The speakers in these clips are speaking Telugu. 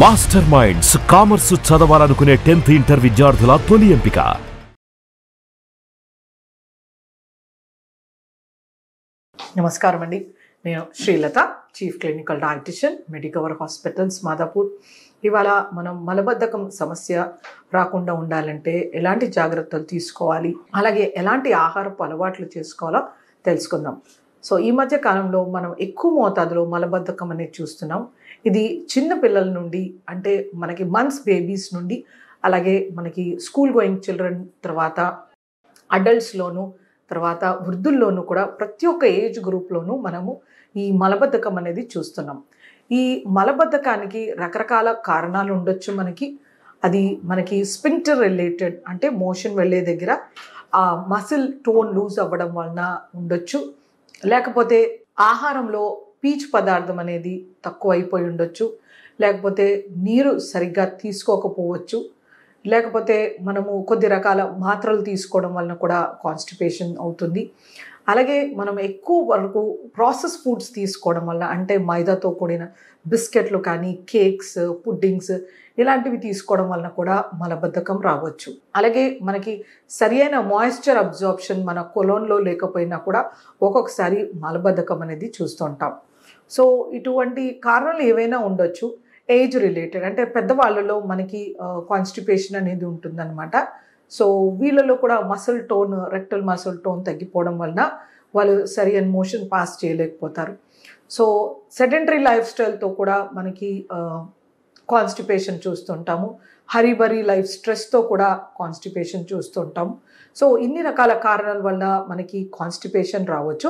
మాస్టర్ మైండ్స్ కామర్స్ చదవాలనుకునే 10th ఇంటర్ విద్యార్థుల తొలి ఎంపిక. నమస్కారం అండి. నేను Srilatha, chief clinical dietitian, Medicover hospitals, Madhapur. ఇవాళ మనం మలబద్ధకం సమస్య రాకుండా ఉండాలంటే ఎలాంటి జాగ్రత్తలు తీసుకోవాలి, అలాగే ఎలాంటి ఆహారపు అలవాట్లు చేసుకోవాలో తెలుసుకుందాం. సో ఈ మధ్య కాలంలో మనం ఎక్కువ మోతాదులో మలబద్ధకం అనేది చూస్తున్నాం. ఇది చిన్న పిల్లల నుండి, అంటే మనకి మంత్స్ బేబీస్ నుండి, అలాగే మనకి స్కూల్ గోయింగ్ చిల్డ్రన్, తర్వాత అడల్ట్స్లోను, తర్వాత వృద్ధుల్లోనూ కూడా ప్రతి ఒక్క ఏజ్ గ్రూప్లోనూ మనము ఈ మలబద్ధకం అనేది చూస్తున్నాం. ఈ మలబద్ధకానికి రకరకాల కారణాలు ఉండొచ్చు. అది మనకి స్పింక్టర్ రిలేటెడ్, అంటే మోషన్ వెళ్ళే దగ్గర ఆ మసిల్ టోన్ లూజ్ అవ్వడం వలన ఉండొచ్చు. లేకపోతే ఆహారంలో పీచు పదార్థం అనేది తక్కువ అయిపోయి ఉండొచ్చు, లేకపోతే నీరు సరిగ్గా తీసుకోకపోవచ్చు, లేకపోతే మనము కొద్ది రకాల మాత్రలు తీసుకోవడం వలన కూడా కాన్స్టిపేషన్ అవుతుంది. అలాగే మనం ఎక్కువ వరకు ప్రాసెస్ ఫుడ్స్ తీసుకోవడం వల్ల, అంటే మైదాతో కూడిన బిస్కెట్లు కానీ, కేక్స్, పుడ్డింగ్స్ ఇలాంటివి తీసుకోవడం వలన కూడా మలబద్ధకం రావచ్చు. అలాగే మనకి సరి అయిన మాయిశ్చర్ అబ్జార్ప్షన్ మన కొలోన్లో లేకపోయినా కూడా ఒక్కొక్కసారి మలబద్ధకం అనేది చూస్తుంటాం. సో ఇటువంటి కారణాలు ఏవైనా ఉండొచ్చు. ఏజ్ రిలేటెడ్, అంటే పెద్దవాళ్ళలో మనకి కాన్స్టిపేషన్ అనేది ఉంటుందన్నమాట. సో వీళ్ళలో కూడా muscle tone, rectal muscle tone తగ్గిపోవడం వలన వాళ్ళు సరి అయిన మోషన్ పాస్ చేయలేకపోతారు. సో సెడెంటరీ లైఫ్ స్టైల్తో కూడా మనకి కాన్స్టిపేషన్ చూస్తుంటాము. హరీబరీ లైఫ్ స్ట్రెస్తో కూడా కాన్స్టిపేషన్ చూస్తుంటాము. సో ఇన్ని రకాల కారణాల వల్ల మనకి కాన్స్టిపేషన్ రావచ్చు.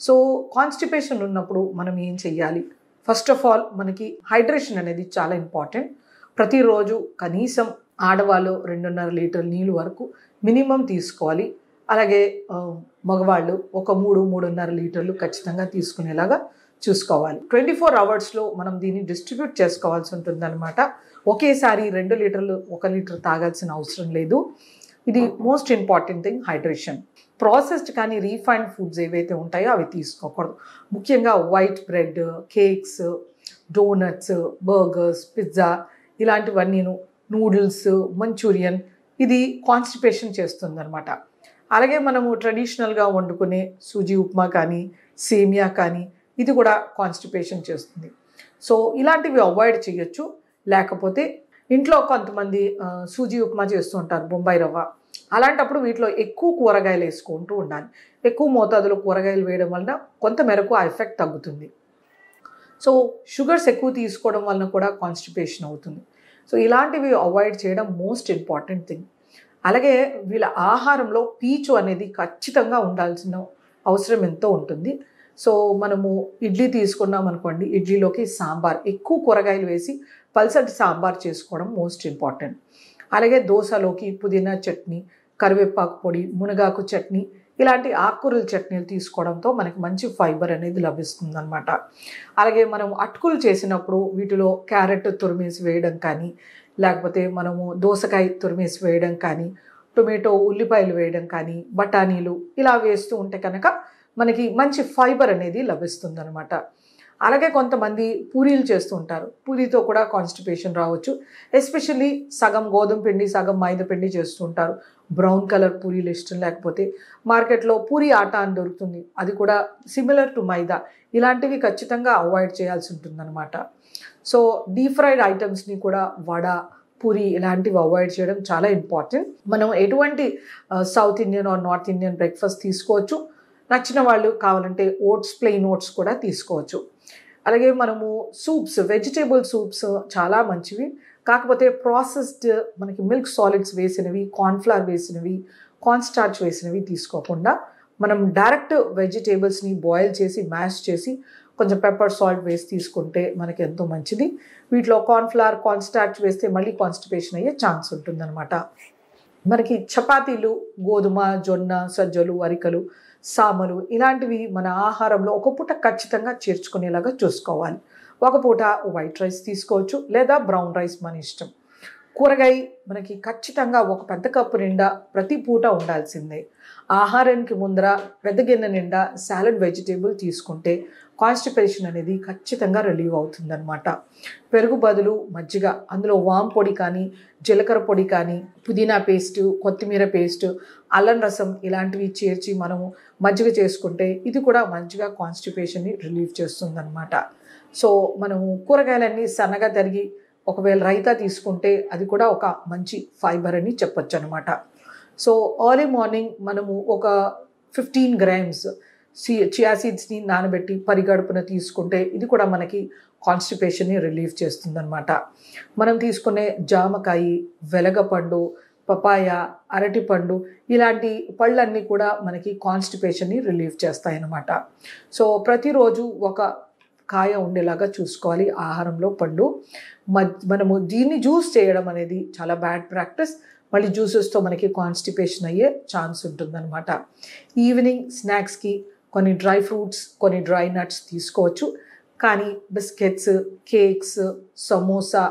సో కాన్స్టిపేషన్ ఉన్నప్పుడు మనం ఏం చెయ్యాలి? ఫస్ట్ ఆఫ్ ఆల్ మనకి హైడ్రేషన్ అనేది చాలా ఇంపార్టెంట్. ప్రతిరోజు కనీసం ఆడవాళ్ళు 2.5 లీటర్ నీళ్ళు వరకు మినిమం తీసుకోవాలి. అలాగే మగవాళ్ళు ఒక 3-3.5 లీటర్లు ఖచ్చితంగా తీసుకునేలాగా చూసుకోవాలి. 24 అవర్స్లో మనం దీన్ని డిస్ట్రిబ్యూట్ చేసుకోవాల్సి ఉంటుందన్నమాట. ఒకేసారి 2 లీటర్లు 1 లీటర్ తాగాల్సిన అవసరం లేదు. ఇది most important thing, hydration. Processed కానీ రీఫైన్డ్ ఫుడ్స్ ఏవైతే ఉంటాయో అవి తీసుకోకూడదు. ముఖ్యంగా white bread, cakes, doughnuts, burgers, pizza ఇలాంటివన్నీను, నూడిల్స్, మంచూరియన్, ఇది కాన్స్టిపేషన్ చేస్తుందన్నమాట. అలాగే మనము ట్రెడిషనల్గా వండుకునే సూజీ ఉప్మా కానీ, సేమియా కానీ, ఇది కూడా కాన్స్టిపేషన్ చేస్తుంది. సో ఇలాంటివి అవాయిడ్ చేయొచ్చు. లేకపోతే ఇంట్లో కొంతమంది సూజీ ఉప్మా చేస్తూ ఉంటారు, బొంబాయి రవ్వ. అలాంటప్పుడు వీటిలో ఎక్కువ కూరగాయలు వేసుకుంటూ ఉండాలి. ఎక్కువ మోతాదులో కూరగాయలు వేయడం వలన కొంతమేరకు ఆ ఎఫెక్ట్ తగ్గుతుంది. సో షుగర్స్ ఎక్కువ తీసుకోవడం వలన కూడా కాన్స్టిపేషన్ అవుతుంది. సో ఇలాంటివి అవాయిడ్ చేయడం మోస్ట్ ఇంపార్టెంట్ థింగ్. అలాగే వీళ్ళ ఆహారంలో పీచు అనేది ఖచ్చితంగా ఉండాల్సిన అవసరం ఎంతో ఉంటుంది. సో మనము ఇడ్లీ తీసుకున్నాం అనుకోండి, ఇడ్లీలోకి సాంబార్, ఎక్కువ కూరగాయలు వేసి పల్సటి సాంబార్ చేసుకోవడం మోస్ట్ ఇంపార్టెంట్. అలాగే దోశలోకి పుదీనా చట్నీ, కరివేపాకు పొడి, మునగాకు చట్నీ, ఇలాంటి ఆకుకూరల చట్నీలు తీసుకోవడంతో మనకి మంచి ఫైబర్ అనేది లభిస్తుంది అనమాట. అలాగే మనం అటుకులు చేసినప్పుడు వీటిలో క్యారెట్ తురిమేసి వేయడం కానీ, లేకపోతే మనము దోసకాయ తురిమేసి వేయడం కానీ, టొమాటో, ఉల్లిపాయలు వేయడం కానీ, బఠానీలు ఇలా వేస్తూ ఉంటే కనుక మనకి మంచి ఫైబర్ అనేది లభిస్తుంది అనమాట. అలాగే కొంతమంది పూరీలు చేస్తూ ఉంటారు. పూరీతో కూడా కాన్స్టిపేషన్ రావచ్చు. ఎస్పెషల్లీ సగం గోధుమ పిండి, సగం మైదా పిండి చేస్తూ ఉంటారు. బ్రౌన్ కలర్ పూరీలు ఇష్టం లేకపోతే మార్కెట్లో పూరీ ఆట అని దొరుకుతుంది, అది కూడా సిమిలర్ టు మైదా. ఇలాంటివి ఖచ్చితంగా అవాయిడ్ చేయాల్సి ఉంటుందన్నమాట. సో డీప్ ఫ్రైడ్ ఐటమ్స్ని కూడా, వడ, పూరి ఇలాంటివి అవాయిడ్ చేయడం చాలా ఇంపార్టెంట్. మనం ఎటువంటి south Indian or north Indian breakfast తీసుకోవచ్చు. నచ్చిన వాళ్ళు కావాలంటే ఓట్స్, ప్లెయిన్ ఓట్స్ కూడా తీసుకోవచ్చు. అలాగే మనము సూప్స్, వెజిటేబుల్ సూప్స్ చాలా మంచివి. కాకపోతే ప్రాసెస్డ్ మనకి మిల్క్ సాలిడ్స్ వేసినవి, కార్న్ఫ్లవర్ వేసినవి, కార్న్ స్టార్చ్ వేసినవి తీసుకోకుండా మనం డైరెక్ట్ వెజిటేబుల్స్ని బాయిల్ చేసి, మ్యాష్ చేసి, కొంచెం పెప్పర్, సాల్ట్ వేసి తీసుకుంటే మనకి ఎంతో మంచిది. వీటిలో కార్న్ఫ్లవర్, కార్న్ స్టార్చ్ వేస్తే మళ్ళీ కాన్స్టిపేషన్ అయ్యే ఛాన్స్ ఉంటుందన్నమాట. మనకి చపాతీలు, గోధుమ, జొన్న, సజ్జలు, అరికలు, సామలు ఇలాంటివి మన ఆహారంలో ఒక పూట ఖచ్చితంగా చేర్చుకునేలాగా చూసుకోవాలి. ఒక పూట వైట్ రైస్ తీసుకోవచ్చు, లేదా బ్రౌన్ రైస్ మన ఇష్టం. కూరగాయ మనకి ఖచ్చితంగా ఒక పెద్ద కప్పు నిండా ప్రతి పూట ఉండాల్సిందే. ఆహారానికి ముందర పెద్ద గిన్నె నిండా సాలడ్ వెజిటేబుల్ తీసుకుంటే కాన్స్టిపేషన్ అనేది ఖచ్చితంగా రిలీవ్ అవుతుందన్నమాట. పెరుగు బదులు మజ్జిగ, అందులో వామ్ పొడి కానీ, జీలకర్ర పొడి కానీ, పుదీనా పేస్టు, కొత్తిమీర పేస్టు, అల్లం రసం ఇలాంటివి చేర్చి మనము మజ్జిగ చేసుకుంటే ఇది కూడా మంచిగా కాన్స్టిపేషన్ని రిలీవ్ చేస్తుందన్నమాట. సో మనము కూరగాయలన్నీ సన్నగా తరిగి ఒకవేళ రైతా తీసుకుంటే అది కూడా ఒక మంచి ఫైబర్ అని చెప్పొచ్చు అనమాట. సో ఎర్లీ మార్నింగ్ మనము ఒక 15 grams చియా సీడ్స్ని నానబెట్టి పరిగడుపున తీసుకుంటే ఇది కూడా మనకి కాన్స్టిపేషన్ని రిలీవ్ చేస్తుందన్నమాట. మనం తీసుకునే జామకాయ, వెలగపండు, పపాయ, అరటిపండు ఇలాంటి పళ్ళన్నీ కూడా మనకి కాన్స్టిపేషన్ని రిలీవ్ చేస్తాయన్నమాట. సో ప్రతిరోజు ఒక కాయ ఉండేలాగా చూసుకోవాలి ఆహారంలో పండు. మనము దీన్ని జ్యూస్ చేయడం అనేది చాలా బ్యాడ్ ప్రాక్టీస్. మళ్ళీ జ్యూసెస్తో మనకి కాన్స్టిపేషన్ అయ్యే ఛాన్స్ ఉంటుందన్నమాట. ఈవినింగ్ స్నాక్స్కి కొన్ని డ్రై ఫ్రూట్స్, కొన్ని డ్రై నట్స్ తీసుకోవచ్చు. కానీ బిస్కెట్స్, కేక్స్, సమోసా,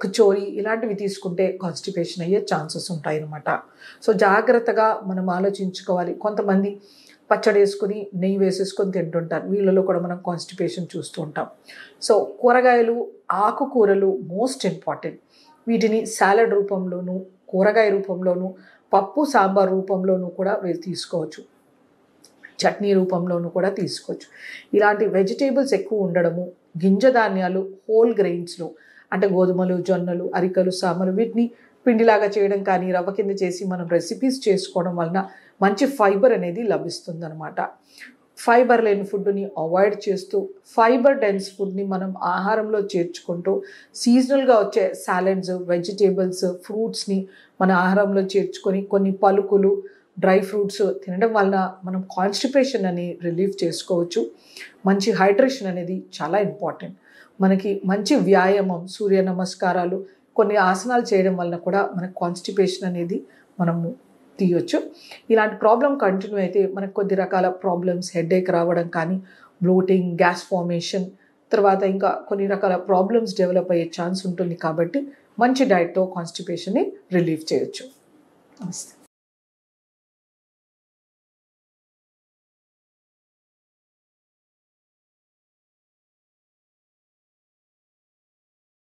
కచోరీ ఇలాంటివి తీసుకుంటే కాన్స్టిపేషన్ అయ్యే ఛాన్సెస్ ఉంటాయన్నమాట. సో జాగ్రత్తగా మనం ఆలోచించుకోవాలి. కొంతమంది పచ్చడి వేసుకొని నెయ్యి వేసేసుకొని తింటుంటారు. వీళ్ళలో కూడా మనం కాన్స్టిపేషన్ చూస్తూ ఉంటాం. సో కూరగాయలు, ఆకుకూరలు మోస్ట్ ఇంపార్టెంట్. వీటిని సాలడ్ రూపంలోనూ, కూరగాయ రూపంలోనూ, పప్పు సాంబార్ రూపంలోనూ కూడా తీసుకోవచ్చు. చట్నీ రూపంలోనూ కూడా తీసుకోవచ్చు. ఇలాంటి వెజిటేబుల్స్ ఎక్కువ ఉండడము, గింజ ధాన్యాలు హోల్ గ్రెయిన్స్లో అంటే గోధుమలు, జొన్నలు, అరికలు, సామలు వీటిని పిండిలాగా చేయడం కానీ రవ్వ కింద చేసి మనం రెసిపీస్ చేసుకోవడం వలన మంచి ఫైబర్ అనేది లభిస్తుందన్నమాట. ఫైబర్ లేని ఫుడ్ని అవాయిడ్ చేస్తూ ఫైబర్ డెన్స్ ఫుడ్ని మనం ఆహారంలో చేర్చుకుంటూ సీజనల్గా వచ్చే సాలడ్స్, వెజిటేబుల్స్, ఫ్రూట్స్ని మన ఆహారంలో చేర్చుకొని కొన్ని పలుకులు, డ్రై ఫ్రూట్స్ తినడం వలన మనం కాన్స్టిపేషన్ అని రిలీవ్ చేసుకోవచ్చు. మంచి హైడ్రేషన్ అనేది చాలా ఇంపార్టెంట్. మనకి మంచి వ్యాయామం, సూర్య నమస్కారాలు, కొన్ని ఆసనాలు చేయడం వలన కూడా మనకు కాన్స్టిపేషన్ అనేది మనము తీయొచ్చు. ఇలాంటి ప్రాబ్లం కంటిన్యూ అయితే మనకు కొద్ది రకాల ప్రాబ్లమ్స్, హెడేక్ రావడం కానీ, బ్లోటింగ్, గ్యాస్ ఫార్మేషన్, తర్వాత ఇంకా కొన్ని రకాల ప్రాబ్లమ్స్ డెవలప్ అయ్యే ఛాన్స్ ఉంటుంది. కాబట్టి మంచి డైట్తో కాన్స్టిపేషన్ని రిలీవ్ చేయొచ్చు. నమస్తే.